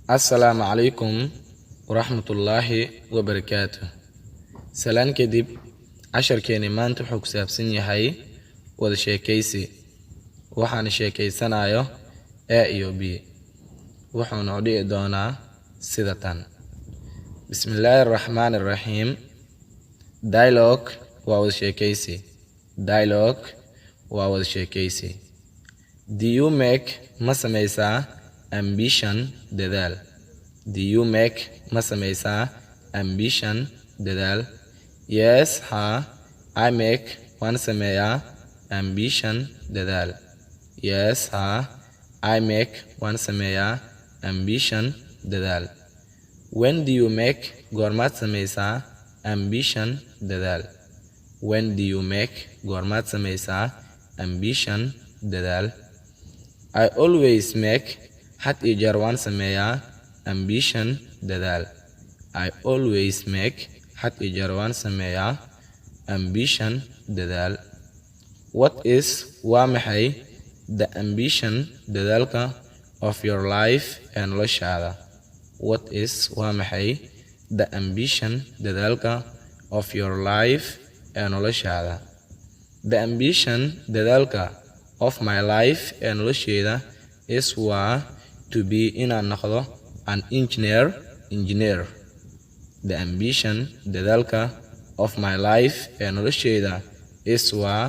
السلام عليكم ورحمة الله وبركاته. سلام كدب 10 كلمات وحو كسابسن yahay wada sheekaysi. waxaan sheekaysanayo A iyo B. waxaan u dhigi doonaa sida tan. Bismillahir Rahmanir Rahim. Dialogue waa wada sheekaysi. Dialogue waa wada sheekaysi. Do you make ma samaysaa ambition dadaal? Do you make ma samaysaa ambition dadaal? Yes, I make waan sameeyaa ambition dadaal. Yes, I make waan sameeyaa ambition dadaal. When do you make goormaad samaysaa ambition dadaal? When do you make goormaad samaysaa ambition dadaal? I always make had iyo jeer waan sameeyaa ambition dadaal. I always make had iyo jeer waan sameeyaa ambition dadaal. What is waa maxay the ambition dadaalka of your life ee noloshaada? What is waa maxay the ambition dadaalka of your life ee noloshaada? The ambition dadaalka of my life ee nolosheeda is waa to be inaan noqdo an engineer. The ambition dadaalka of my life ee nolosheeda is waa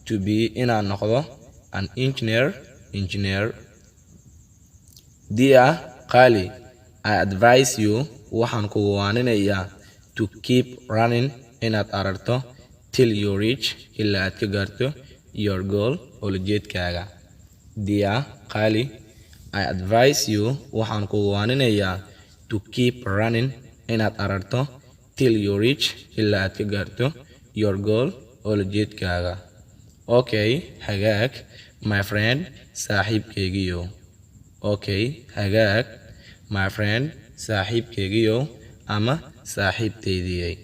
to be inaan noqdo an engineer. Dear Qali, I advise you waxaan kugu waaninayaa to keep running inaad aragto till you reach ilaa aad ka gaarto your goal ulajeedkaaga. Dear Qali, I advise you waxaan kugu waaninayaa to keep running inaad aragto till you reach ilaa aad ka gaarto your goal ulajeedkaaga. Okay, hagaag my friend saaxiibkaygiyo. Okay, hagaag my friend saaxiibkaygiyo ama saaxiibtaydiyay.